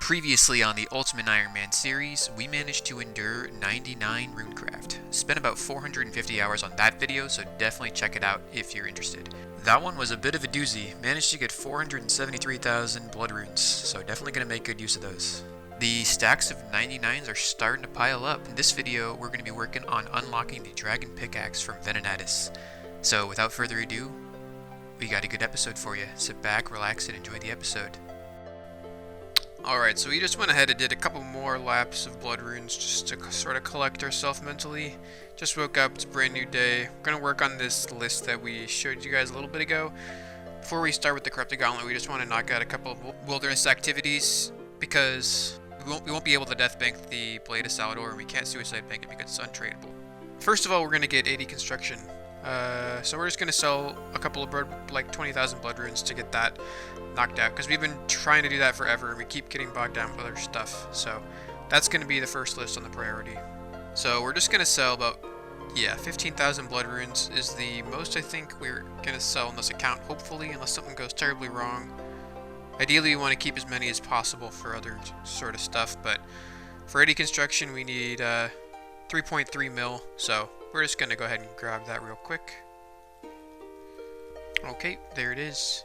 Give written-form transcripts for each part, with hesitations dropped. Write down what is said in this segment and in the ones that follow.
Previously on the Ultimate Iron Man series, we managed to endure 99 runecraft. Spent about 450 hours on that video, so definitely check it out if you're interested. That one was a bit of a doozy, managed to get 473,000 blood runes, so definitely going to make good use of those. The stacks of 99s are starting to pile up. In this video, we're going to be working on unlocking the Dragon Pickaxe from Venenatis. So without further ado, we got a good episode for you. Sit back, relax, and enjoy the episode. Alright, so we just went ahead and did a couple more laps of blood runes just to sort of collect ourselves mentally. Just woke up, it's a brand new day. We're going to work on this list that we showed you guys a little bit ago. Before we start with the Corrupted Gauntlet, we just want to knock out a couple of wilderness activities because we won't be able to death bank the Blade of Salador and we can't suicide bank it because it's untradeable. First of all, we're going to get 80 construction. So we're just going to sell a couple of 20,000 blood runes to get that knocked out, because we've been trying to do that forever and we keep getting bogged down with other stuff. So that's going to be the first list on the priority. So we're just going to sell about, 15,000 blood runes is the most I think we're going to sell in this account, hopefully, unless something goes terribly wrong. Ideally, we want to keep as many as possible for other sort of stuff, but for 80 construction we need 3.3 mil, so we're just going to go ahead and grab that real quick. Okay, there it is.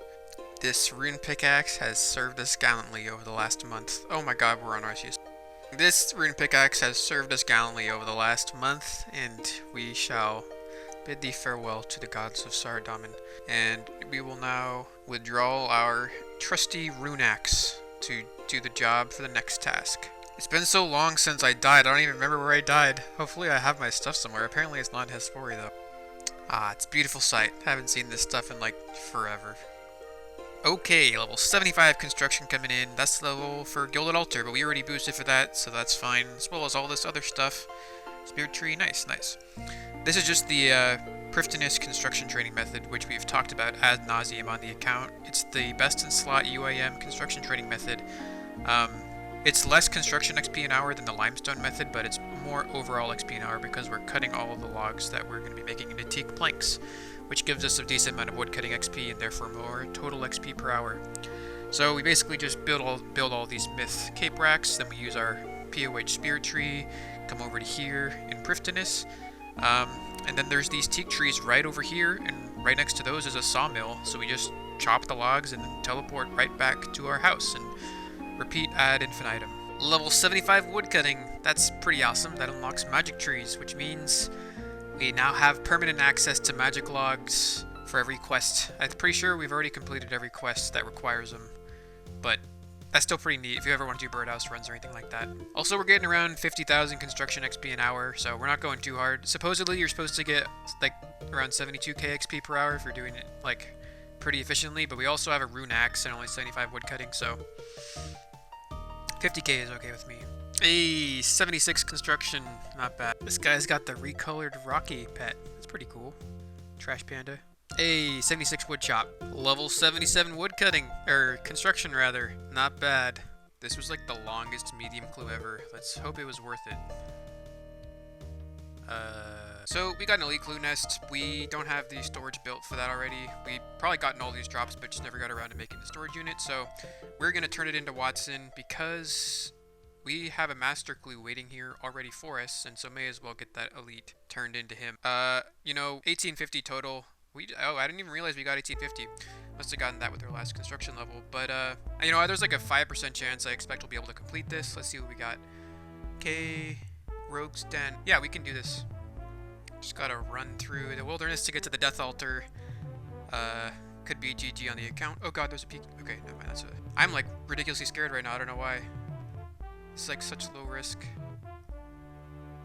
This rune pickaxe has served us gallantly over the last month. Oh my god, we're on Arceus. This rune pickaxe has served us gallantly over the last month, and we shall bid thee farewell to the gods of Saradomin. And we will now withdraw our trusty rune axe to do the job for the next task. It's been so long since I died, I don't even remember where I died. Hopefully I have my stuff somewhere. Apparently it's not in Hespori though. Ah, it's a beautiful sight. Haven't seen this stuff in like forever. Okay, level 75 construction coming in. That's the level for Gilded Altar, but we already boosted for that, so that's fine. As well as all this other stuff. Spirit Tree, nice, nice. This is just the fifteenth construction training method, which we've talked about ad nauseum on the account. It's the best in slot UIM construction training method. It's less construction XP an hour than the limestone method, but it's more overall XP an hour because we're cutting all of the logs that we're going to be making into teak planks, which gives us a decent amount of wood cutting XP and therefore more total XP per hour. So we basically just build all these myth cape racks, then we use our POH spirit tree, come over to here in Priftinus, and then there's these teak trees right over here, and right next to those is a sawmill, so we just chop the logs and then teleport right back to our house and repeat ad infinitum. Level 75 woodcutting, that's pretty awesome. That unlocks magic trees, which means we now have permanent access to magic logs for every quest. I'm pretty sure we've already completed every quest that requires them, but that's still pretty neat if you ever want to do birdhouse runs or anything like that. Also, we're getting around 50,000 construction XP an hour, so we're not going too hard. Supposedly, you're supposed to get like around 72k XP per hour if you're doing it like pretty efficiently, but we also have a rune axe and only 75 woodcutting, so 50k is okay with me. Hey, 76 construction, not bad. This guy's got the recolored Rocky pet. That's pretty cool. Trash Panda. Hey, 76 wood chop. Level 77 wood cutting, or construction rather. Not bad. This was like the longest medium clue ever. Let's hope it was worth it. So we got an elite clue nest. We don't have the storage built for that already. We probably gotten all these drops, but just never got around to making the storage unit. So we're gonna turn it into Watson because we have a master clue waiting here already for us, and so may as well get that elite turned into him. 1850 total. I didn't even realize we got 1850. Must have gotten that with our last construction level. But there's like a 5% chance I expect we'll be able to complete this. Let's see what we got. Okay, Rogue's Den. Yeah, we can do this. Just gotta run through the wilderness to get to the Death Altar. Could be GG on the account. Oh god, there's a peak. Okay, never mind. I'm like ridiculously scared right now. I don't know why. It's like such low risk.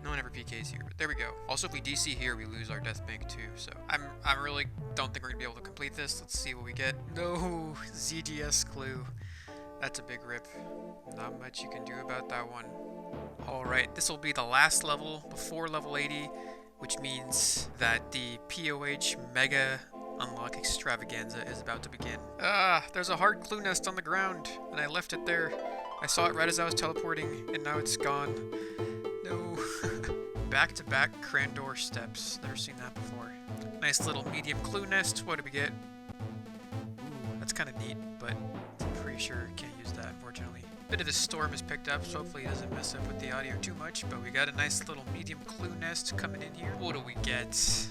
No one ever PKs here, but there we go. Also, if we DC here, we lose our death bank too. So I really don't think we're gonna be able to complete this. Let's see what we get. No ZGS clue. That's a big rip. Not much you can do about that one. All right, this will be the last level before level 80. Which means that the POH Mega Unlock Extravaganza is about to begin. There's a hard clue nest on the ground, and I left it there. I saw it right as I was teleporting, and now it's gone. No. Back-to-back Crandor steps. Never seen that before. Nice little medium clue nest. What do we get? Ooh, that's kind of neat, but I'm pretty sure can't use that, unfortunately. Bit of a storm has picked up, so hopefully it doesn't mess up with the audio too much, but we got a nice little medium clue nest coming in here. What do we get?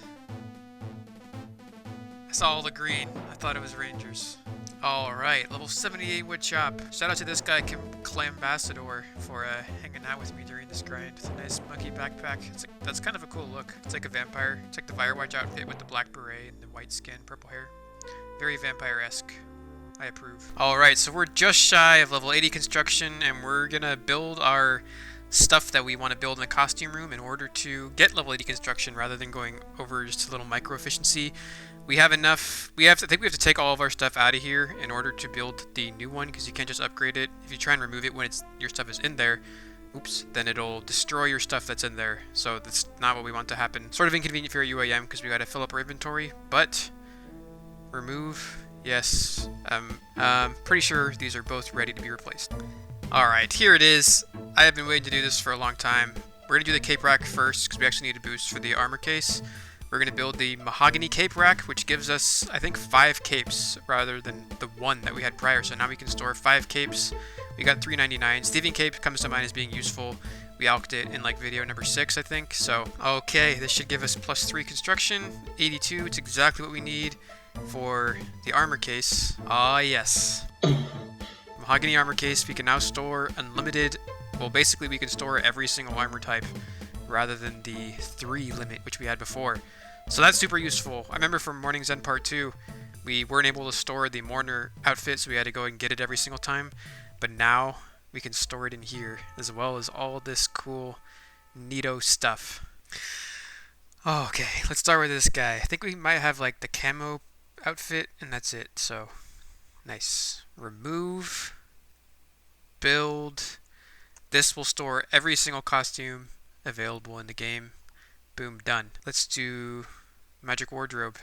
I saw all the green. I thought it was Rangers. Alright, level 78 wood chop. Shout out to this guy, Clambassador, for hanging out with me during this grind. It's a nice monkey backpack. That's kind of a cool look. It's like a vampire. It's like the Firewatch outfit with the black beret and the white skin, purple hair. Very vampire-esque. I approve. Alright, so we're just shy of level 80 construction, and we're gonna build our stuff that we want to build in the costume room in order to get level 80 construction rather than going over just a little micro efficiency. We have enough. I think we have to take all of our stuff out of here in order to build the new one, because you can't just upgrade it. If you try and remove it when your stuff is in there, oops, then it'll destroy your stuff that's in there. So that's not what we want to happen. Sort of inconvenient for your UIM because we got to fill up our inventory, but remove. Yes, I'm pretty sure these are both ready to be replaced. Alright, here it is. I have been waiting to do this for a long time. We're going to do the cape rack first because we actually need a boost for the armor case. We're going to build the mahogany cape rack, which gives us, I think, 5 capes rather than the 1 that we had prior. So now we can store 5 capes. We got 399. Thieving cape comes to mind as being useful. We alked it in like video number 6, I think. So, okay, this should give us +3 construction. 82, it's exactly what we need for the armor case. Ah, yes. Mahogany armor case, we can now store unlimited. Well, basically we can store every single armor type rather than the 3 limit which we had before. So that's super useful. I remember from Morning's End Part 2, we weren't able to store the Mourner outfit, so we had to go and get it every single time. But now we can store it in here, as well as all this cool neato stuff. Okay, let's start with this guy. I think we might have like the camo outfit, and that's it. So, nice. Remove. Build. This will store every single costume available in the game. Boom, done. Let's do magic wardrobe.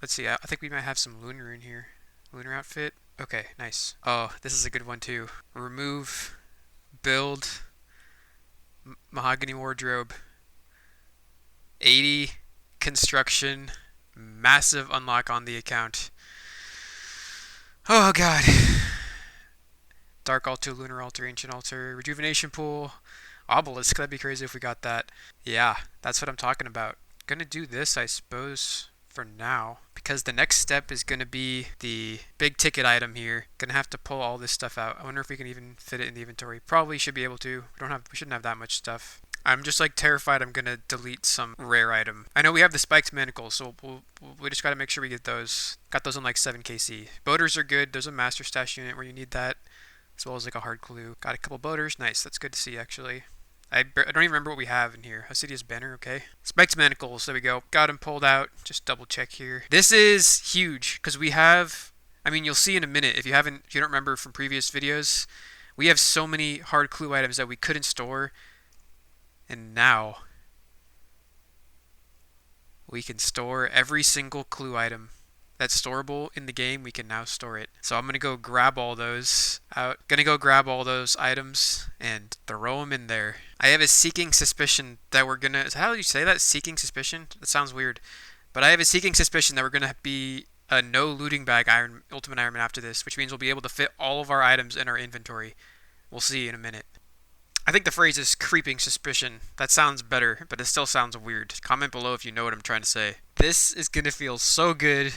Let's see, I think we might have some lunar in here. Lunar outfit. Okay, nice. Oh, this is a good one too. Remove, build, mahogany wardrobe, 80 construction, massive unlock on the account. Oh god. Dark altar, lunar altar, ancient altar, rejuvenation pool, obelisk. That'd be crazy if we got that. Yeah, that's what I'm talking about. Gonna do this, I suppose, for now, because the next step is gonna be the big ticket item here. Gonna have to pull all this stuff out. I wonder if we can even fit it in the inventory. Probably should be able to. We shouldn't have that much stuff. I'm just like terrified I'm gonna delete some rare item. I know we have the spiked manacles, so we just gotta make sure we get those. Got those on like 7 KC. Boaters are good. There's a master stash unit where you need that, as well as like a hard clue. Got a couple boaters. Nice. That's good to see, actually. I don't even remember what we have in here. Hosidius banner, okay. Spiked manacles, there we go. Got him pulled out. Just double check here. This is huge, because we have, I mean, you'll see in a minute, if you don't remember from previous videos, we have so many hard clue items that we couldn't store, and now we can store every single clue item that's storable in the game. We can now store it. So I'm gonna go grab all those out. Gonna go grab all those items and throw them in there. I have a seeking suspicion that we're gonna. How do you say that? Seeking suspicion? That sounds weird. But I have a seeking suspicion that we're gonna be a no looting bag Ultimate Iron Man after this, which means we'll be able to fit all of our items in our inventory. We'll see in a minute. I think the phrase is creeping suspicion. That sounds better, but it still sounds weird. Comment below if you know what I'm trying to say. This is gonna feel so good.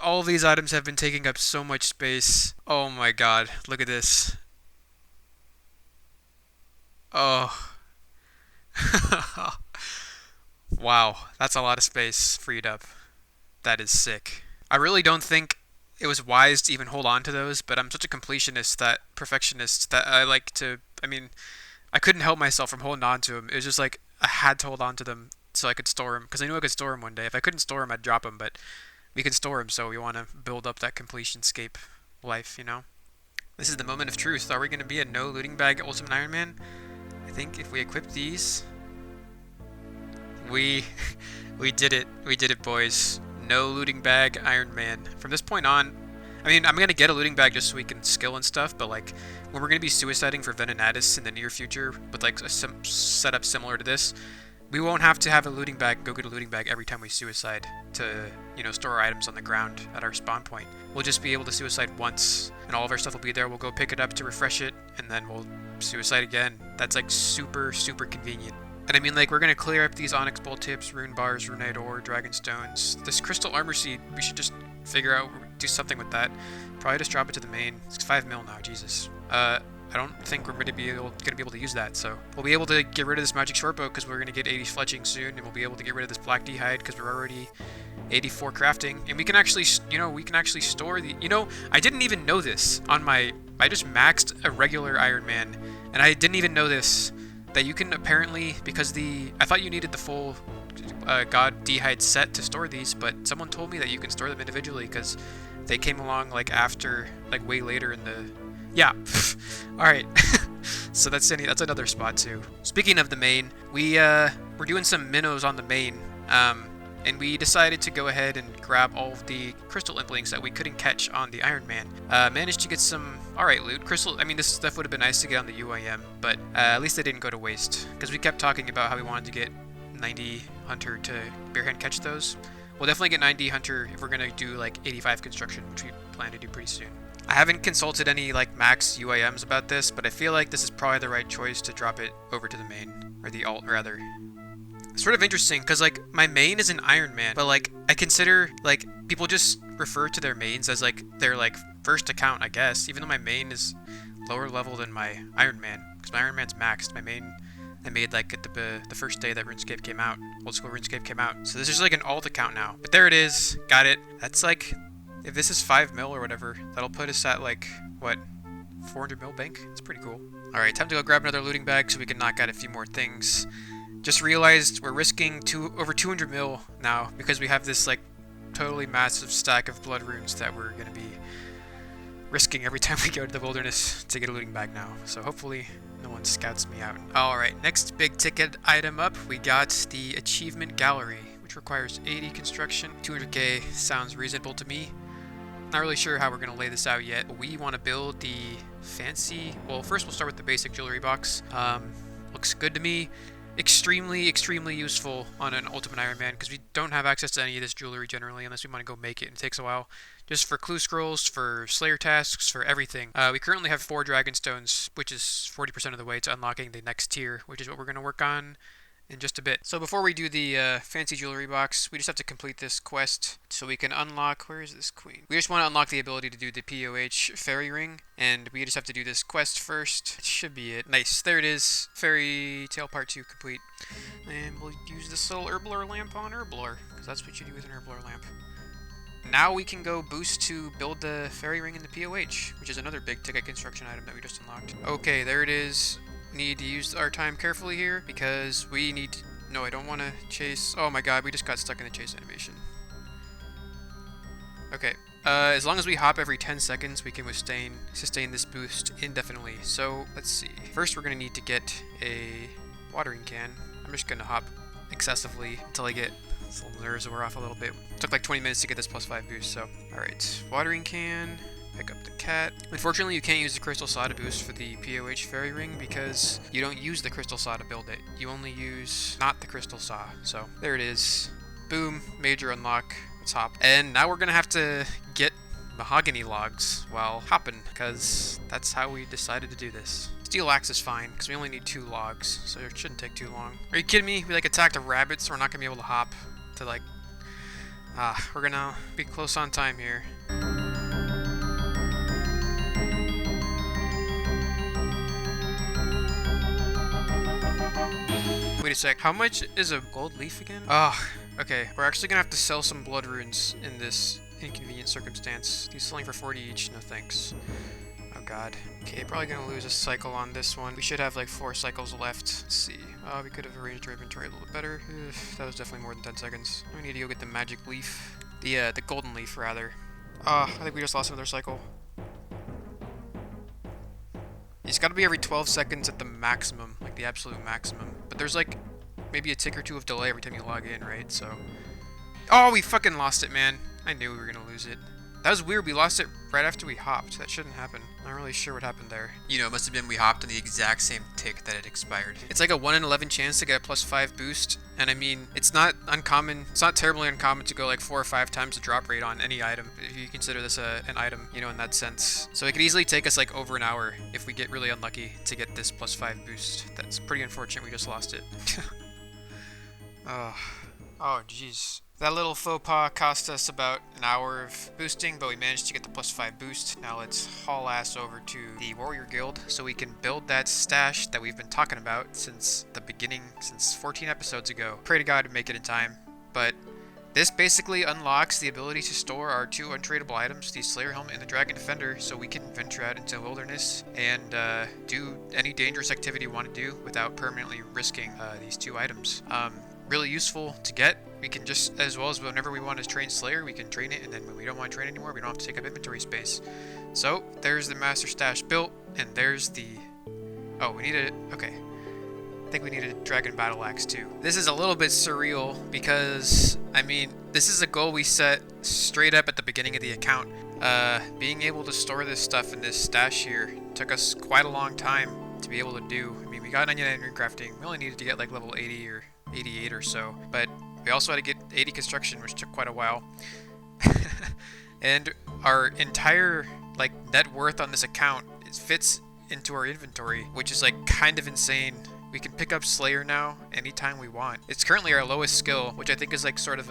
All of these items have been taking up so much space. Oh my god, look at this. Oh. Wow, that's a lot of space freed up. That is sick. I really don't think it was wise to even hold on to those, but I'm such a perfectionist that I like to, I mean, I couldn't help myself from holding on to them. It was just like, I had to hold on to them so I could store them, because I knew I could store them one day. If I couldn't store them, I'd drop them, but we can store them, so we want to build up that completion-scape life, you know? This is the moment of truth. Are we going to be a no looting bag Ultimate Iron Man? I think if we equip these, we did it. We did it, boys. No looting bag Iron Man. From this point on, I mean, I'm going to get a looting bag just so we can skill and stuff, but like, when we're going to be suiciding for Venenatus in the near future with like a setup similar to this, we won't have to have a looting bag, go get a looting bag every time we suicide to, store our items on the ground at our spawn point. We'll just be able to suicide once, and all of our stuff will be there. We'll go pick it up to refresh it, and then we'll suicide again. That's like super, super convenient. And I mean, like, we're gonna clear up these onyx bolt tips, rune bars, runite ore, dragon stones. This crystal armor seed, we should just figure out, do something with that. Probably just drop it to the main. It's 5 mil now, Jesus. I don't think we're gonna be able to use that, so we'll be able to get rid of this magic shortbow because we're gonna get 80 fletching soon, and we'll be able to get rid of this black d'hide because we're already 84 crafting, and we can actually, store the, I didn't even know this on I just maxed a regular Iron Man, and I didn't even know this, that you can apparently, because I thought you needed the full God d'hide set to store these, but someone told me that you can store them individually because they came along like after, like way later in the, yeah. Alright. So that's another spot too. Speaking of the main, we're doing some minnows on the main, and we decided to go ahead and grab all of the crystal implings that we couldn't catch on the Iron Man. Managed to get some alright loot. This stuff would have been nice to get on the UIM, but at least they didn't go to waste, because we kept talking about how we wanted to get 90 hunter to barehand catch those. We'll definitely get 90 hunter if we're gonna do like 85 construction, which we plan to do pretty soon. I haven't consulted any like max UIMs about this, but I feel like this is probably the right choice to drop it over to the main, or the alt rather. It's sort of interesting because like my main is an Iron Man, but like I consider like people just refer to their mains as like their like first account, I guess, even though my main is lower level than my Iron Man, because my Iron Man's maxed. My main I made like at the first day that RuneScape came out, old school RuneScape came out, so this is like an alt account now. But there it is, got it. That's like, if this is 5 mil or whatever, that'll put us at like, what, 400 mil bank? It's pretty cool. Alright, time to go grab another looting bag so we can knock out a few more things. Just realized we're risking over 200 mil now because we have this like totally massive stack of blood runes that we're going to be risking every time we go to the wilderness to get a looting bag now. So hopefully no one scouts me out. Alright, next big ticket item up, we got the achievement gallery, which requires 80 construction. 200k sounds reasonable to me. Not really sure how we're going to lay this out yet, but we want to build the fancy, well, first we'll start with the basic jewelry box. Looks good to me. Extremely, extremely useful on an Ultimate Iron Man because we don't have access to any of this jewelry generally unless we want to go make it, and it takes a while. Just for clue scrolls, for slayer tasks, for everything. We currently have 4 dragon stones, which is 40% of the way to unlocking the next tier, which is what we're going to work on in just a bit. So before we do the fancy jewelry box, we just have to complete this quest so we can unlock, where is this queen? We just want to unlock the ability to do the POH fairy ring, and we just have to do this quest first. It should be it. Nice, there it is. Fairy tale part 2 complete. And we'll use this little herblore lamp on herblore, because that's what you do with an herblore lamp. Now we can go boost to build the fairy ring in the POH, which is another big ticket construction item that we just unlocked. Okay, there it is. Need to use our time carefully here because we need to, no, I don't want to chase. Oh my god, we just got stuck in the chase animation. Okay, as long as we hop every 10 seconds, we can sustain this boost indefinitely. So let's see. First, we're going to need to get a watering can. I'm just going to hop excessively until I get the nerves wear off a little bit. It took like 20 minutes to get this +5 boost, so. Alright, watering can. Pick up the cat. Unfortunately, you can't use the crystal saw to boost for the POH fairy ring because you don't use the crystal saw to build it. You only use not the crystal saw. So there it is. Boom, major unlock. Let's hop. And now we're gonna have to get mahogany logs while hopping because that's how we decided to do this. Steel axe is fine because we only need 2 logs, so it shouldn't take too long. Are you kidding me? We like attacked a rabbit, so we're not gonna be able to hop to like. We're gonna be close on time here. Wait a sec, how much is a gold leaf again? Okay, we're actually gonna have to sell some blood runes in this inconvenient circumstance. These selling for 40 each, no thanks. Oh god. Okay, probably gonna lose a cycle on this one. We should have like 4 cycles left. Let's see. We could have arranged our inventory a little bit better. That was definitely more than 10 seconds. We need to go get the magic leaf. The golden leaf, rather. I think we just lost another cycle. It's gotta be every 12 seconds at the maximum, like the absolute maximum. But there's like maybe a tick or 2 of delay every time you log in, right? So. Oh, we fucking lost it, man. I knew we were gonna lose it. That was weird, we lost it right after we hopped. That shouldn't happen. Not really sure what happened there. You know, it must have been we hopped on the exact same tick that it expired. It's like a 1 in 11 chance to get a +5 boost. And I mean, it's not uncommon. It's not terribly uncommon to go like 4 or 5 times the drop rate on any item, if you consider this an item, you know, in that sense. So it could easily take us like over an hour if we get really unlucky to get this +5 boost. That's pretty unfortunate we just lost it. Oh, jeez. That little faux pas cost us about an hour of boosting, but we managed to get the +5 boost. Now let's haul ass over to the Warrior Guild so we can build that stash that we've been talking about since the beginning, since 14 episodes ago. Pray to God to make it in time. But this basically unlocks the ability to store our 2 untradeable items, the Slayer Helmet and the Dragon Defender, so we can venture out into the wilderness and do any dangerous activity we want to do without permanently risking these 2 items. Really useful to get. We can just, as well as whenever we want to train Slayer, we can train it, and then when we don't want to train anymore, we don't have to take up inventory space. So, there's the Master Stash built, and there's the... Oh, we need a... Okay. I think we need a Dragon Battle Axe too. This is a little bit surreal because, I mean, this is a goal we set straight up at the beginning of the account. Being able to store this stuff in this stash here took us quite a long time to be able to do. I mean, we got 99 rune crafting. We only needed to get like level 80 or 88 or so, but we also had to get 80 construction, which took quite a while. And our entire like net worth on this account fits into our inventory, which is like kind of insane. We can pick up Slayer now anytime we want. It's currently our lowest skill, which I think is like sort of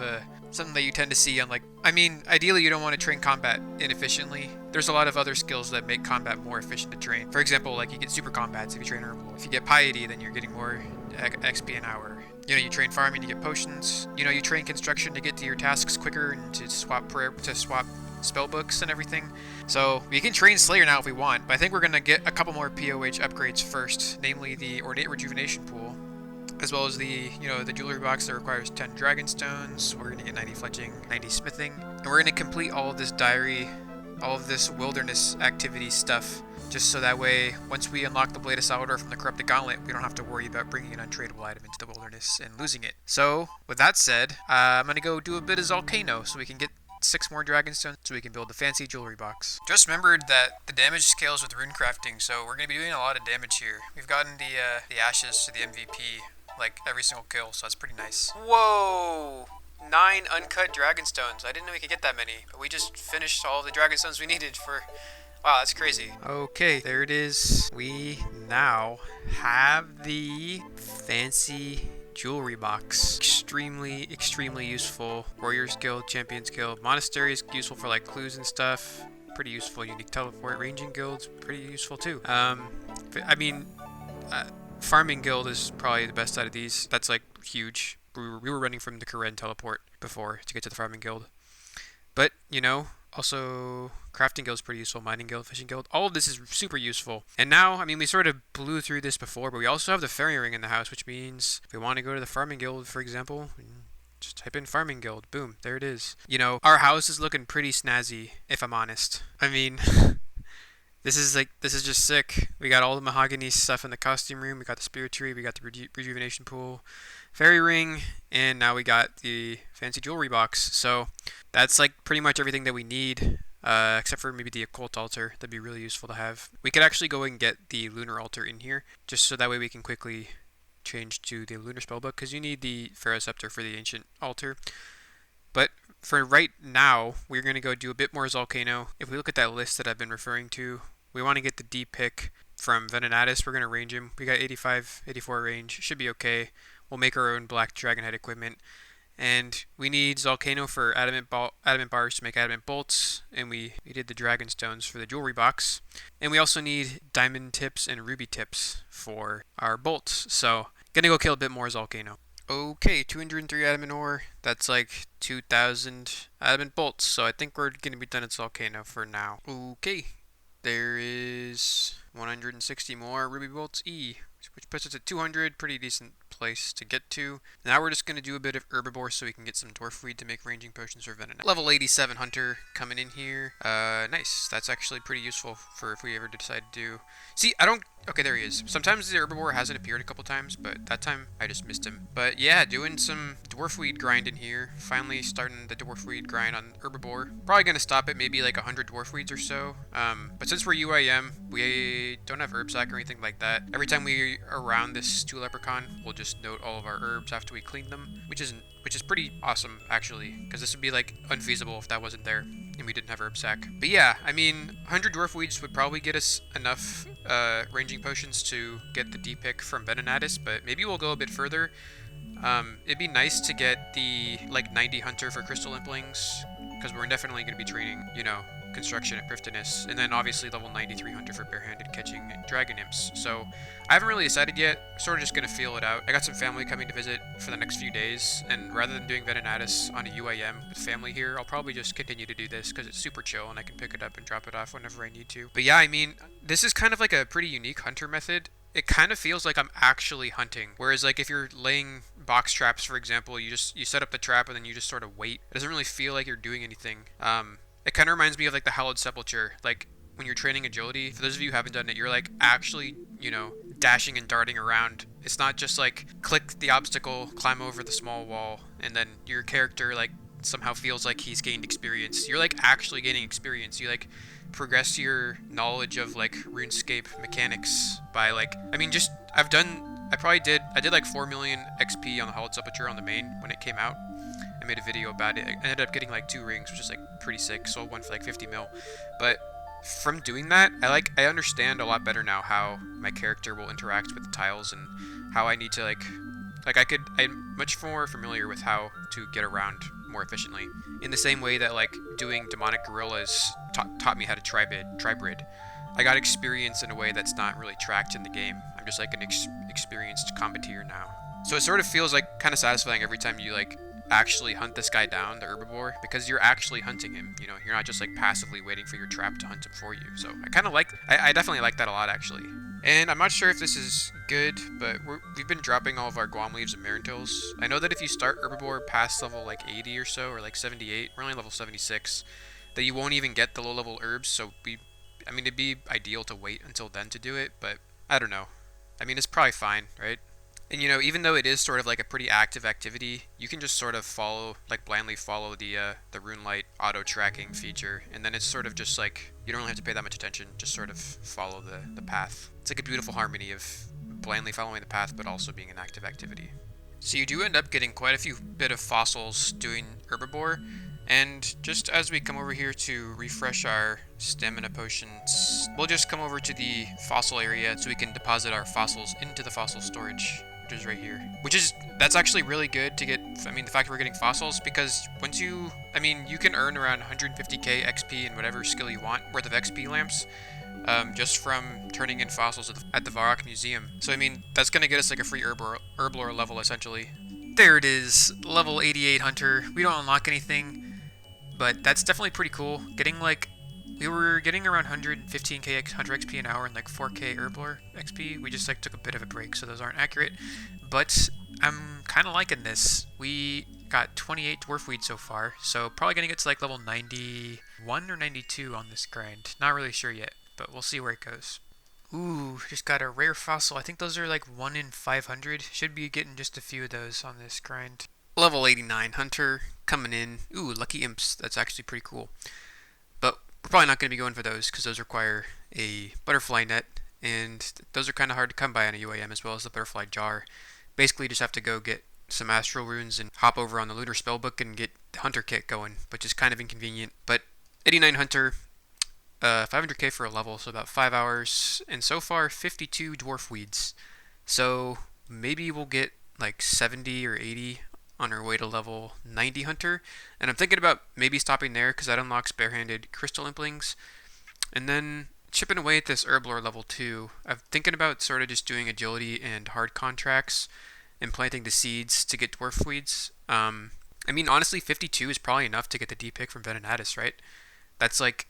something that you tend to see on like, I mean, ideally you don't want to train combat inefficiently. There's a lot of other skills that make combat more efficient to train. For example, like you get super combats if you train herbal. If you get piety, then you're getting more XP an hour. You know, you train farming to get potions. You know, you train construction to get to your tasks quicker and to swap spell books and everything. So we can train Slayer now if we want, but I think we're gonna get a couple more POH upgrades first, namely the Ornate Rejuvenation Pool, as well as the, you know, the jewelry box that requires 10 dragon stones. We're gonna get 90 fletching, 90 smithing, and we're gonna complete all of this diary, all of this wilderness activity stuff, just so that way, once we unlock the Blade of Salvador from the Corrupted Gauntlet, we don't have to worry about bringing an untradeable item into the wilderness and losing it. So, with that said, I'm gonna go do a bit of Zolcano so we can get 6 more dragonstones so we can build the fancy jewelry box. Just remembered that the damage scales with rune crafting, so we're going to be doing a lot of damage here. We've gotten the ashes to the MVP like every single kill, so that's pretty nice. Whoa! 9 uncut dragonstones. I didn't know we could get that many, but we just finished all of the dragonstones we needed for... Wow, that's crazy. Okay, there it is. We now have the fancy jewelry box. Extremely useful. Warriors Guild, Champions Guild. Monastery is useful for like clues and stuff. Pretty useful. Unique teleport. Ranging guilds, pretty useful too. I mean, farming guild is probably the best out of these. That's like huge. We were running from the Karen teleport before to get to the farming guild. But, you know, also crafting guild is pretty useful, mining guild, fishing guild. All of this is super useful. And now, I mean, we sort of blew through this before, but we also have the fairy ring in the house, which means if we want to go to the farming guild, for example, just type in farming guild. Boom, there it is. You know, our house is looking pretty snazzy, if I'm honest. I mean, this is just sick. We got all the mahogany stuff in the costume room. We got the spirit tree. We got the rejuvenation pool, fairy ring, and now we got the fancy jewelry box. So that's like pretty much everything that we need, except for maybe the occult altar. That'd be really useful to have. We could actually go and get the lunar altar in here, just so that way we can quickly change to the lunar spellbook, because you need the pharaoh scepter for the ancient altar. But for right now, we're going to go do a bit more Zolcano. If we look at that list that I've been referring to, we want to get the D pick from Venenatus. We're going to range him. We got 85, 84 range. Should be okay. We'll make our own black dragon head equipment. And we need Zolcano for adamant bars to make adamant bolts. And we did the dragon stones for the jewelry box. And we also need diamond tips and ruby tips for our bolts. So, gonna go kill a bit more Zolcano. Okay, 203 adamant ore. That's like 2,000 adamant bolts. So I think we're gonna be done at Zolcano for now. Okay. There is 160 more ruby bolts E, which puts us at 200, pretty decent place to get to. Now we're just going to do a bit of herbivore so we can get some dwarf weed to make ranging potions for Venom. Level 87 hunter coming in here. Nice. That's actually pretty useful for if we ever decide to do... See, I Okay, there he is. Sometimes the herbivore hasn't appeared a couple times, but that time I just missed him. But yeah, doing some dwarf weed grind in here. Finally starting the dwarf weed grind on herbivore. Probably gonna stop at maybe like 100 dwarf weeds or so. But since we're UIM, we don't have herb sack or anything like that. Every time we are around this 2 leprechaun, we'll just note all of our herbs after we clean them, which is pretty awesome actually, because this would be like unfeasible if that wasn't there and we didn't have herb sack. But yeah, I mean, 100 dwarf weeds would probably get us enough ranging potions to get the D pick from Venenatis, but maybe we'll go a bit further. It'd be nice to get the like 90 hunter for crystal implings, because we're definitely going to be training, construction at Prifddinas, and then obviously level 93 hunter for barehanded catching dragon imps. So I haven't really decided yet. Sort of just gonna feel it out. I got some family coming to visit for the next few days, and rather than doing Venenatis on a UIM with family here, I'll probably just continue to do this because it's super chill and I can pick it up and drop it off whenever I need to. But yeah, I mean, this is kind of like a pretty unique hunter method. It kind of feels like I'm actually hunting, whereas like if you're laying box traps, for example, you set up the trap and then you just sort of wait. It doesn't really feel like you're doing anything. It kind of reminds me of like the Hallowed Sepulchre, like when you're training agility. For those of you who haven't done it, you're like actually, dashing and darting around. It's not just like click the obstacle, climb over the small wall, and then your character like somehow feels like he's gained experience. You're like actually gaining experience. You like progress your knowledge of like RuneScape mechanics by like, I did like 4 million XP on the Hallowed Sepulchre on the main when it came out. I made a video about it. I ended up getting like 2 rings, which is like pretty sick. Sold one for like 50 mil. But from doing that, I understand a lot better now how my character will interact with the tiles and how I need to I'm much more familiar with how to get around more efficiently. In the same way that like doing demonic gorillas taught me how to tribrid. I got experience in a way that's not really tracked in the game. I'm just like an experienced combateer now. So it sort of feels like kind of satisfying every time you like actually hunt this guy down, the herbivore, because you're actually hunting him. You're not just like passively waiting for your trap to hunt him for you. So I definitely like that a lot actually. And I'm not sure if this is good, but we've been dropping all of our Guam leaves and Marintils. I know that if you start herbivore past level like 80 or so, or like 78, we're only level 76, that you won't even get the low level herbs. So it'd be ideal to wait until then to do it, but I don't know. I mean, it's probably fine, right? And even though it is sort of like a pretty active activity, you can just sort of blindly follow the RuneLight auto tracking feature, and then it's sort of just like you don't really have to pay that much attention. Just sort of follow the path. It's like a beautiful harmony of blindly following the path, but also being an active activity. So you do end up getting quite a few bit of fossils doing herbivore, and just as we come over here to refresh our stamina potions, we'll just come over to the fossil area so we can deposit our fossils into the fossil storage, which is right here. That's actually really good to get, the fact we're getting fossils, because you can earn around 150k XP in whatever skill you want worth of XP lamps, just from turning in fossils at the Varrock Museum. So that's gonna get us like a free herblore level essentially. There it is, level 88 hunter. We don't unlock anything, but that's definitely pretty cool. We were getting around 115k hunter XP an hour and like 4k herblore XP. We just like took a bit of a break, so those aren't accurate. But I'm kind of liking this. We got 28 dwarf weed so far, so probably gonna get to like level 91 or 92 on this grind. Not really sure yet, but we'll see where it goes. Ooh, just got a rare fossil. I think those are like 1 in 500. Should be getting just a few of those on this grind. Level 89 hunter coming in. Ooh, lucky imps. That's actually pretty cool. But we're probably not going to be going for those because those require a butterfly net, and those are kind of hard to come by on a UIM, as well as the butterfly jar. Basically, you just have to go get some astral runes and hop over on the lunar spellbook and get the hunter kit going, which is kind of inconvenient. But 89 hunter, 500k for a level, so about 5 hours, and so far 52 dwarf weeds. So maybe we'll get like 70 or 80 on our way to level 90 hunter, and I'm thinking about maybe stopping there because that unlocks barehanded crystal implings, and then chipping away at this herblore level 2. I'm thinking about sort of just doing agility and hard contracts and planting the seeds to get dwarf weeds. Honestly, 52 is probably enough to get the D pick from Venenatis, right? That's like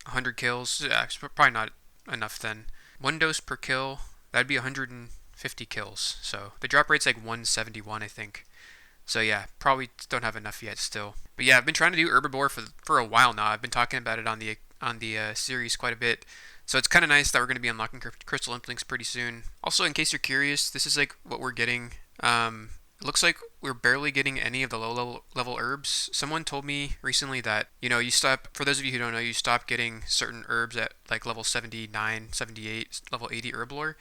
100 kills. Yeah, it's probably not enough then. 1 dose per kill, that'd be 150 kills. So the drop rate's like 171, I think. So yeah, probably don't have enough yet still. But yeah, I've been trying to do herbivore for a while now. I've been talking about it on the series quite a bit. So it's kind of nice that we're going to be unlocking crystal implings pretty soon. Also, in case you're curious, this is like what we're getting. It looks like we're barely getting any of the low level herbs. Someone told me recently that, you stop, for those of you who don't know, you stop getting certain herbs at like level 79, 78, level 80 herb lore.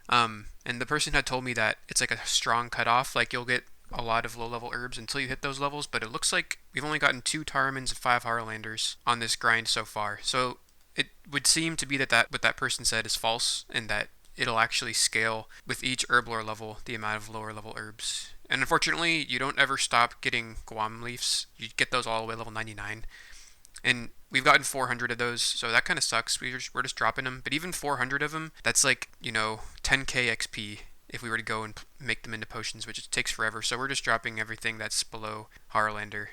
And the person had told me that it's like a strong cutoff, like you'll get a lot of low level herbs until you hit those levels, but it looks like we've only gotten 2 Taramans and 5 Harlanders on this grind so far. So it would seem to be that what that person said is false, and that it'll actually scale with each herb lore level the amount of lower level herbs. And unfortunately, you don't ever stop getting Guam leaves. You get those all the way to level 99. And we've gotten 400 of those, so that kind of sucks. We're just dropping them. But even 400 of them, that's like, 10k XP if we were to go and make them into potions, which it takes forever. So we're just dropping everything that's below Harlander.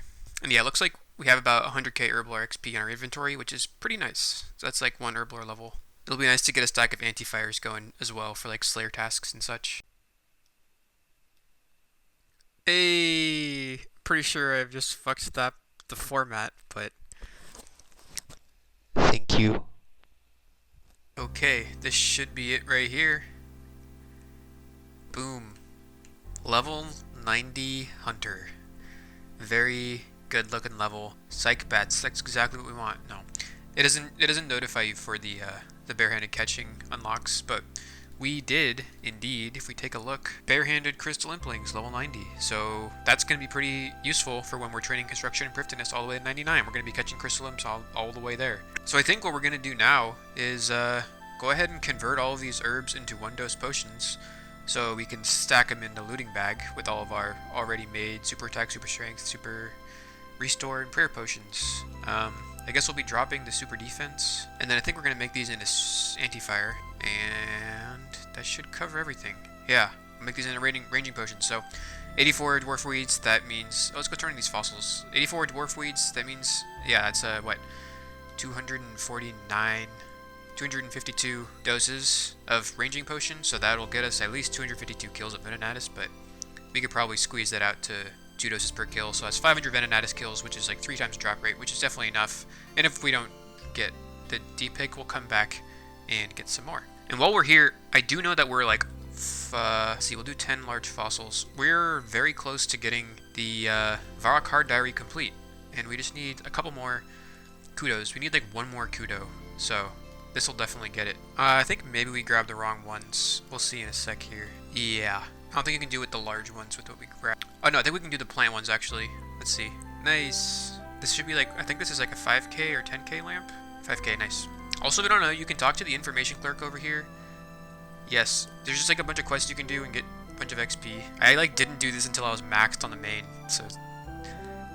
And yeah, it looks like we have about 100k herblore XP in our inventory, which is pretty nice. So that's like 1 herblore level. It'll be nice to get a stack of anti-fires going as well for like Slayer tasks and such. Hey, pretty sure I've just fucked up the format, but Thank you. okay, this should be it right here. Boom. Level 90 Hunter. Very good looking level. Psych bats, that's exactly what we want. No. It doesn't notify you for the barehanded catching unlocks, but we did indeed, if we take a look, barehanded crystal implings level 90. So that's going to be pretty useful for when we're training construction and priftiness all the way to 99. We're going to be catching crystal imps all the way there. So I think what we're going to do now is go ahead and convert all of these herbs into 1-dose potions, so we can stack them in the looting bag with all of our already made super attack, super strength, super restore, and prayer potions. I guess we'll be dropping the super defense, and then I think we're going to make these into anti-fire, and that should cover everything. Yeah, we'll make these into ranging potions. So 84 dwarf weeds, that means, let's go turn in these fossils. 84 dwarf weeds, that means, yeah, that's 252 doses of ranging potion, so that'll get us at least 252 kills of Venenatis, but we could probably squeeze that out to 2 doses per kill, so that's 500 Venenatis kills, which is like 3 times drop rate, which is definitely enough. And if we don't get the D-pick, we'll come back and get some more. And while we're here, I do know that we're like, let's see, we'll do 10 large fossils. We're very close to getting the Varrock Hard Diary complete, and we just need a couple more kudos. We need like 1 more kudo, so this will definitely get it. I think maybe we grabbed the wrong ones. We'll see in a sec here. Yeah. I don't think you can do with the large ones with what we grabbed. Oh no, I think we can do the plant ones actually. Let's see. Nice. This should be like, I think this is like a 5k or 10k lamp. 5k, nice. Also, if you don't know, you can talk to the information clerk over here. Yes, there's just like a bunch of quests you can do and get a bunch of XP. I like didn't do this until I was maxed on the main, so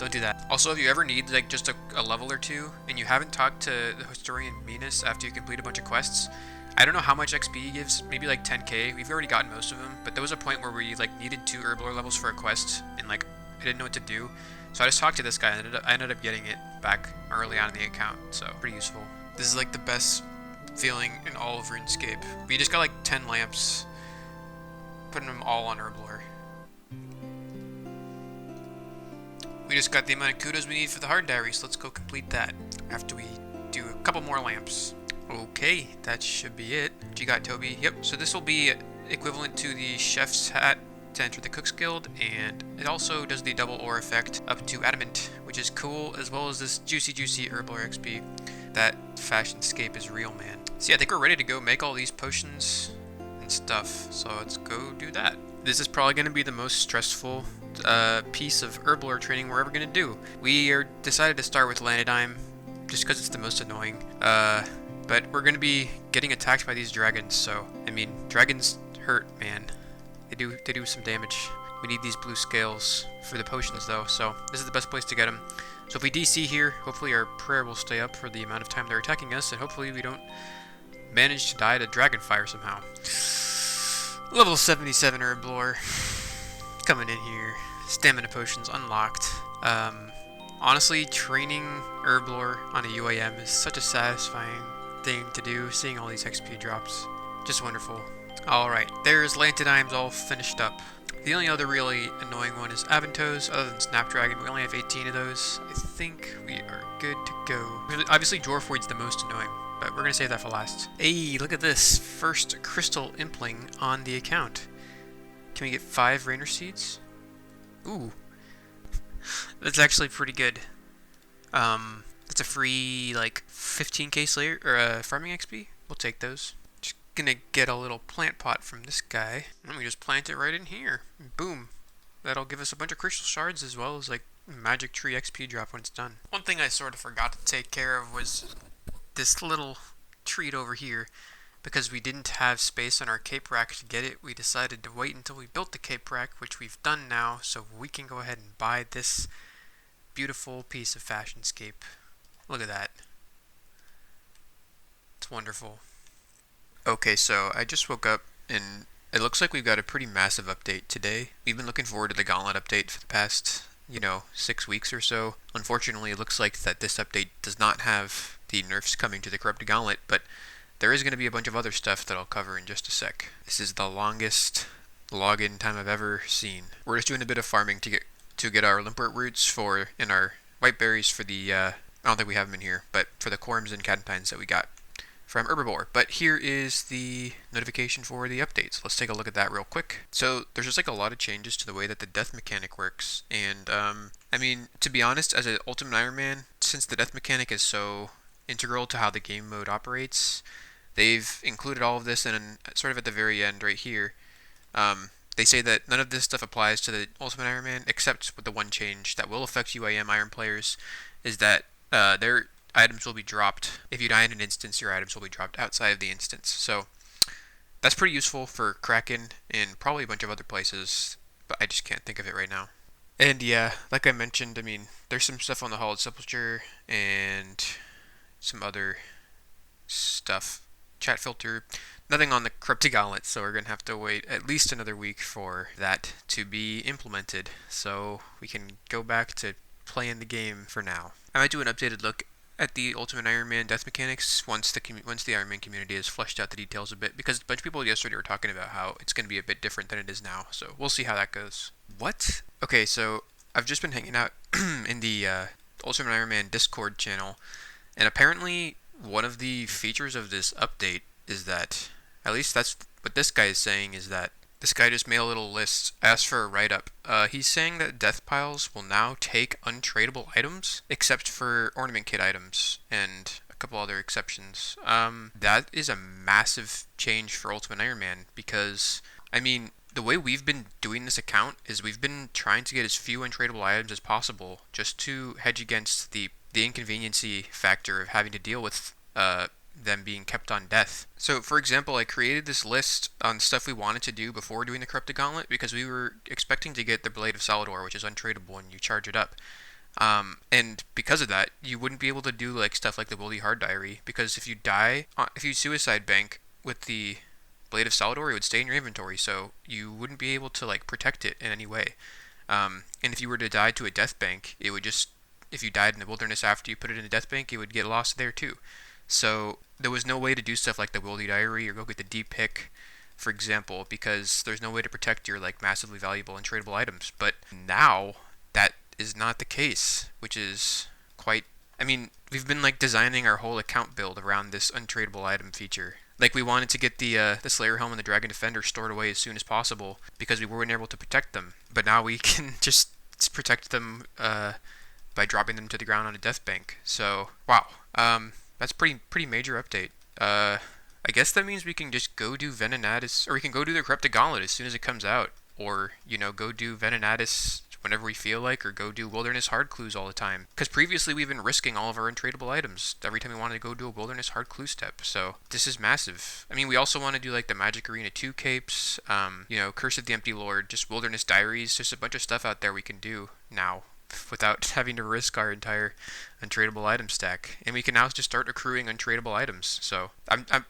don't do that. Also, if you ever need like just a level or 2 and you haven't talked to the historian Minas after you complete a bunch of quests, I don't know how much XP he gives, maybe like 10k. We've already gotten most of them, but there was a point where we like needed 2 herblore levels for a quest, and like I didn't know what to do. So I just talked to this guy, and I ended up getting it back early on in the account, so pretty useful. This is like the best feeling in all of RuneScape. We just got like 10 lamps, putting them all on herblore. We just got the amount of kudos we need for the hard diary, so let's go complete that after we do a couple more lamps. Okay, that should be it. What you got, Toby? Yep, so this will be equivalent to the chef's hat to enter the Cook's Guild, and it also does the double ore effect up to adamant, which is cool, as well as this juicy herblore XP. That fashionscape is real, man. So yeah, I think we're ready to go make all these potions and stuff, so let's go do that. This is probably going to be the most stressful piece of herblore training we're ever going to do. We decided to start with Lanadyme, just because it's the most annoying. But we're going to be getting attacked by these dragons, so, I mean, dragons hurt, man. They do some damage. We need these blue scales for the potions, though, so this is the best place to get them. So if we DC here, hopefully our prayer will stay up for the amount of time they're attacking us, and hopefully we don't manage to die to dragon fire somehow. Level 77 herblore. Coming in here. Stamina potions unlocked. Honestly, training herblore on a UIM is such a satisfying thing to do, seeing all these XP drops. Just wonderful. Alright, there's Lantidymes all finished up. The only other really annoying one is Aventos, other than Snapdragon. We only have 18 of those. I think we are good to go. Obviously, Dwarfweed's the most annoying, but we're gonna save that for last. Hey, look at this. First crystal impling on the account. Can we get 5 Rainer seeds? Ooh. That's actually pretty good. That's a free, like, 15k Slayer, or farming XP. We'll take those. Just gonna get a little plant pot from this guy. Let me just plant it right in here. Boom. That'll give us a bunch of crystal shards as well as, like, magic tree XP drop when it's done. One thing I sort of forgot to take care of was this little treat over here. Because we didn't have space on our cape rack to get it, we decided to wait until we built the cape rack, which we've done now, so we can go ahead and buy this beautiful piece of fashionscape. Look at that. It's wonderful. Okay, so I just woke up and it looks like we've got a pretty massive update today. We've been looking forward to the Gauntlet update for the past, 6 weeks or so. Unfortunately, it looks like that this update does not have the nerfs coming to the Corrupted Gauntlet, but there is going to be a bunch of other stuff that I'll cover in just a sec. This is the longest login time I've ever seen. We're just doing a bit of farming to get our limpwort roots and our white berries for the I don't think we have them in here, but for the corms and catentines that we got from Herbivore. But here is the notification for the updates. Let's take a look at that real quick. So there's just like a lot of changes to the way that the death mechanic works, and I mean, to be honest, as an Ultimate Iron Man, since the death mechanic is so integral to how the game mode operates, they've included all of this, and sort of at the very end right here, they say that none of this stuff applies to the Ultimate Iron Man, except with the one change that will affect UIM Iron players, is that their items will be dropped. If you die in an instance, your items will be dropped outside of the instance. So that's pretty useful for Kraken and probably a bunch of other places, but I just can't think of it right now. And yeah, like I mentioned, I mean, there's some stuff on the Hallowed Sepulchre and some other stuff. Chat filter, nothing on the Corrupted Gauntlet, so we're going to have to wait at least another week for that to be implemented, so we can go back to playing the game for now. I might do an updated look at the Ultimate Iron Man death mechanics once the Iron Man community has fleshed out the details a bit, because a bunch of people yesterday were talking about how it's going to be a bit different than it is now, so we'll see how that goes. What? Okay, so I've just been hanging out in the Ultimate Iron Man Discord channel, and apparently one of the features of this update is that, at least that's what this guy is saying, is that this guy just made a little list, asked for a write-up. He's saying that death piles will now take untradeable items, except for ornament kit items, and a couple other exceptions. That is a massive change for Ultimate Iron Man, because, I mean, the way we've been doing this account is we've been trying to get as few untradeable items as possible, just to hedge against the inconveniency factor of having to deal with them being kept on death. So, for example, I created this list on stuff we wanted to do before doing the Corrupted Gauntlet, because we were expecting to get the Blade of Salador, which is untradeable when you charge it up. And because of that, you wouldn't be able to do like stuff like the Wildy Hard Diary, because if you die, if you suicide bank with the Blade of Salador, it would stay in your inventory, so you wouldn't be able to like protect it in any way. And if you were to die to a death bank, it would just, if you died in the wilderness after you put it in a death bank, it would get lost there too. So there was no way to do stuff like the Wildy Diary or go get the deep pick, for example, because there's no way to protect your like massively valuable and tradable items. But now that is not the case, which is quite, I mean, we've been like designing our whole account build around this untradable item feature. Like, we wanted to get the Slayer Helm and the Dragon Defender stored away as soon as possible because we weren't able to protect them. But now we can just protect them by dropping them to the ground on a death bank. So, wow. That's pretty major update. I guess that means we can just go do Venenatis, or we can go do the Corrupted Gauntlet as soon as it comes out, or, go do Venenatis whenever we feel like, or go do Wilderness Hard Clues all the time. Because previously we've been risking all of our untradeable items every time we wanted to go do a Wilderness Hard Clue step, so this is massive. I mean, we also want to do like the Magic Arena 2 capes, Curse of the Empty Lord, just Wilderness Diaries, just a bunch of stuff out there we can do now without having to risk our entire untradeable item stack. And we can now just start accruing untradeable items. So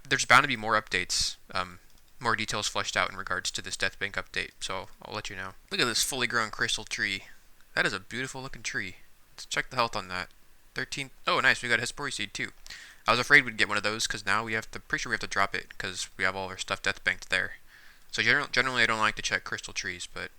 there's bound to be more updates, more details fleshed out in regards to this Death Bank update. So I'll let you know. Look at this fully grown crystal tree. That is a beautiful looking tree. Let's check the health on that. 13. Oh, nice. We got a Hespori seed too. I was afraid we'd get one of those because now pretty sure we have to drop it because we have all of our stuff death banked there. So generally I don't like to check crystal trees, but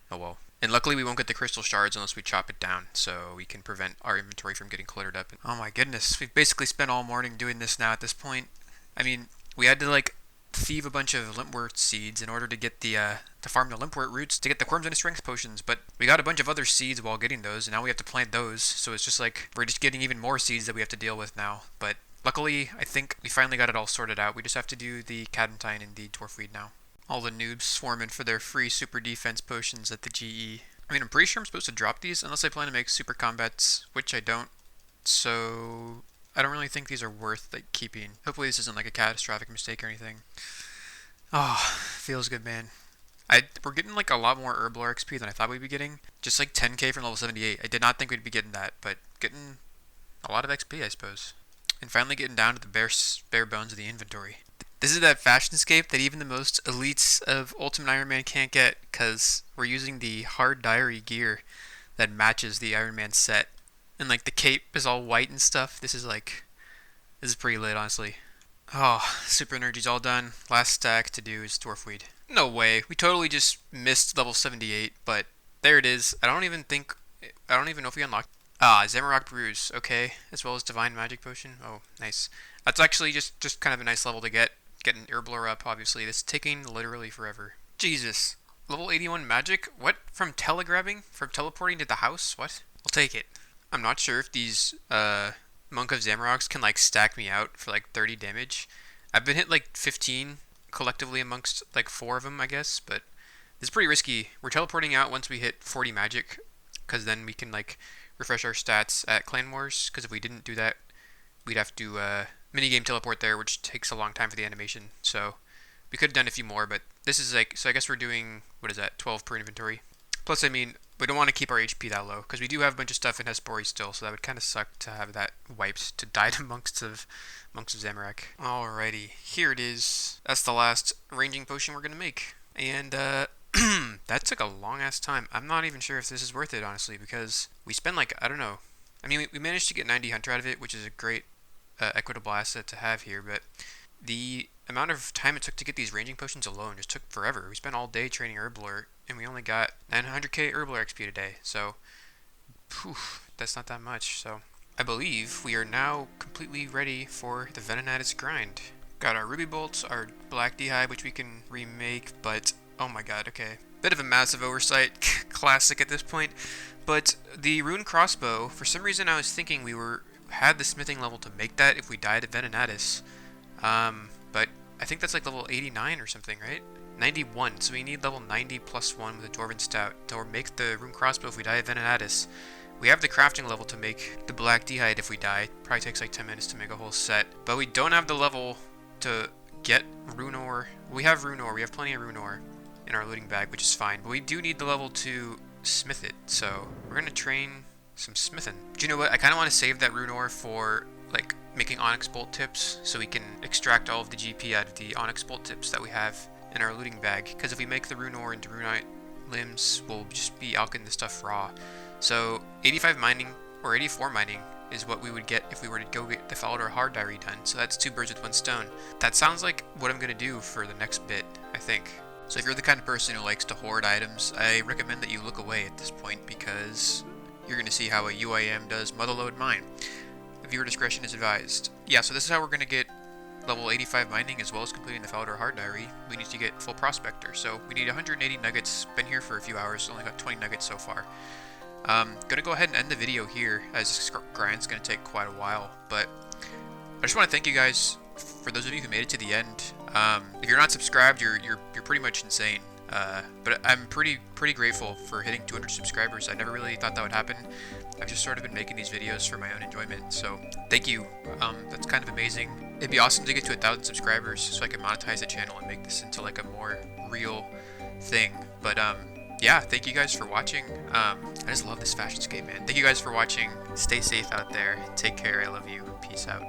oh well. And luckily we won't get the crystal shards unless we chop it down, so we can prevent our inventory from getting cluttered up. Oh my goodness, we've basically spent all morning doing this now at this point. I mean, we had to like thieve a bunch of limpwort seeds in order to get the to farm the limpwort roots to get the quirms and strength potions, but we got a bunch of other seeds while getting those, and now we have to plant those, so it's just like we're just getting even more seeds that we have to deal with now. But luckily, I think we finally got it all sorted out. We just have to do the cadentine and the dwarfweed now. All the noobs swarming for their free super defense potions at the GE. I mean, I'm pretty sure I'm supposed to drop these unless I plan to make super combats, which I don't. So I don't really think these are worth like keeping. Hopefully this isn't like a catastrophic mistake or anything. Oh, feels good, man. We're getting like a lot more herblore XP than I thought we'd be getting. Just like 10k from level 78. I did not think we'd be getting that, but getting a lot of XP, I suppose. And finally getting down to the bare bones of the inventory. This is that fashionscape that even the most elites of Ultimate Iron Man can't get, because we're using the hard diary gear that matches the Iron Man set. And like the cape is all white and stuff. This is pretty lit, honestly. Oh, super energy's all done. Last stack to do is dwarfweed. No way, we totally just missed level 78, but there it is. I don't even know if we unlocked. Ah, Zamorak Brews, okay, as well as Divine Magic Potion. Oh, nice. That's actually just kind of a nice level to get. Getting herblore up, obviously. This is taking literally forever. Jesus. Level 81 magic? What? From telegrabbing? From teleporting to the house? What? I'll take it. I'm not sure if these Monk of Zamoraks can like stack me out for like 30 damage. I've been hit like 15 collectively amongst like 4 of them, I guess, but this is pretty risky. We're teleporting out once we hit 40 magic, because then we can like refresh our stats at Clan Wars, because if we didn't do that, we'd have to minigame teleport there, which takes a long time for the animation. So we could have done a few more, but this is like, so I guess we're doing, what is that, 12 per inventory. Plus, I mean, we don't want to keep our HP that low, because we do have a bunch of stuff in Hespori still, so that would kind of suck to have that wiped, to die to Monks of Zamorak. Alrighty, here it is. That's the last ranging potion we're going to make. And that took a long ass time. I'm not even sure if this is worth it, honestly, because we spend like, I don't know. I mean, we managed to get 90 Hunter out of it, which is a great equitable asset to have here, but the amount of time it took to get these ranging potions alone just took forever. We spent all day training herblore, and we only got 900k herblore XP today, so that's not that much. So I believe we are now completely ready for the Venenatis grind. Got our ruby bolts, our black d'hide, which we can remake, but oh my god, okay. Bit of a massive oversight, classic at this point. But the rune crossbow, for some reason I was thinking we had the smithing level to make that if we died at Venenatis. But I think that's like level 89 or something, right? 91, so we need level 90 plus 1 with a Dwarven Stout to make the rune crossbow if we die at Venenatis. We have the crafting level to make the black d'hide if we die. Probably takes like 10 minutes to make a whole set. But we don't have the level to get rune ore. We have rune ore, we have plenty of rune ore in our looting bag, which is fine. But we do need the level to smith it, so we're gonna train some smithing. Do you know what? I kind of want to save that rune ore for like making onyx bolt tips, so we can extract all of the GP out of the onyx bolt tips that we have in our looting bag. Because if we make the rune ore into runite limbs, we'll just be alching the stuff raw. So 85 mining or 84 mining is what we would get if we were to go get the Falador hard diary done. So that's 2 birds with 1 stone. That sounds like what I'm gonna do for the next bit, I think. So if you're the kind of person who likes to hoard items, I recommend that you look away at this point, because you're going to see how a UIM does motherload mine. Viewer discretion is advised. Yeah, so this is how we're going to get level 85 mining, as well as completing the Falador hard diary. We need to get full prospector, so we need 180 nuggets. Been here for a few hours, only got 20 nuggets so far. Gonna go ahead and end the video here, as this grind's going to take quite a while, but I just want to thank you guys, for those of you who made it to the end. If you're not subscribed, you're pretty much insane. But I'm pretty grateful for hitting 200 subscribers. I never really thought that would happen. I've just sort of been making these videos for my own enjoyment, so thank you. That's kind of amazing. It'd be awesome to get to 1,000 subscribers so I can monetize the channel and make this into like a more real thing. But yeah, thank you guys for watching. I just love this fashionscape, man. Thank you guys for watching. Stay safe out there. Take care. I love you. Peace out.